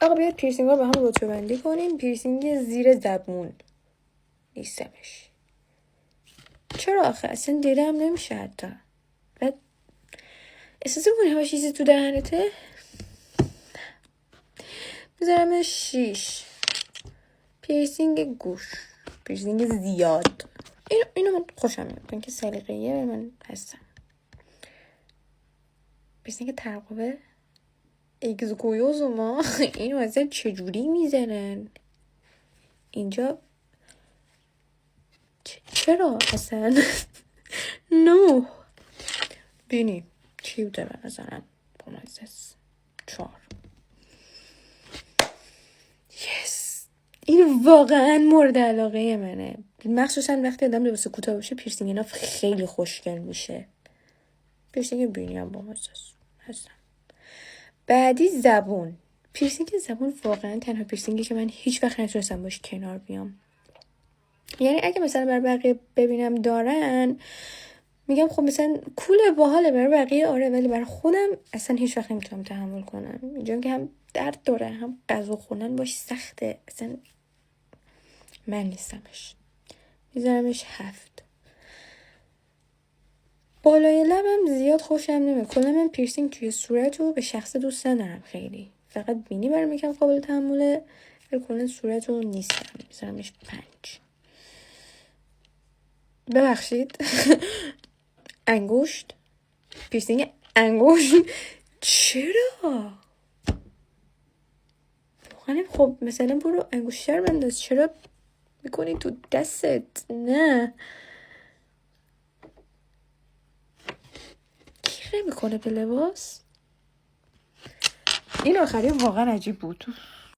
آقا بیاید پیرسینگ ها با هم رتبه بندی کنیم. پیرسینگ زیر زبون نیستمش. چرا آخه اصلا دیدم نمیشه حتی. بعد احساس میکنی همه چیزی تو دهنته. بذارمش 6. پیرسینگ گوش، پیرسینگ زیاد. اینو من خوشم میاد که سلیقه‌ایه من هستم. پیرسینگ ترقوه اگزوکویوزوما. اینو اصلا چجوری میزنن اینجا؟ چرا اصلا؟ نو بینی چی بوده به نظرم بامزدست. 4. یس، این واقعا مورد علاقه منه، مخصوصا وقتی آدم لباس کوتاه باشه پیرسینگ اینا خیلی خوشگل میشه. پیرسینگ بینی هم بامزدست هستم. بعدی زبون. پیرسینگ زبون واقعا تنها پیرسینگی که من هیچ وقت نتونستم باش کنار بیام. یعنی اگه مثلا برای بقیه ببینم دارن میگم خب مثلا کوله باحاله، برای بقیه آره، ولی برای خودم اصلا هیچ وقت نمیتونم تحمل کنم. اینجا که هم درد داره هم غذا خوردن باش سخته، اصلا من نیستمش. میذارمش 7. بالای لبم زیاد خوشم نمیاد. کلا من پیرسینگ توی صورت رو به شخص دوست ندارم خیلی، فقط بینی برام یکم قابل تحمله، ولی کلا صورت رو نیستم. میذارمش 5. ببخشید. انگشت، پیرسینگ انگشت. چرا؟ خب مثلا برو انگشتر بنداز، چرا میکنی تو دستت؟ نه کی میکنه به لباس. این آخری واقعا عجیب بود.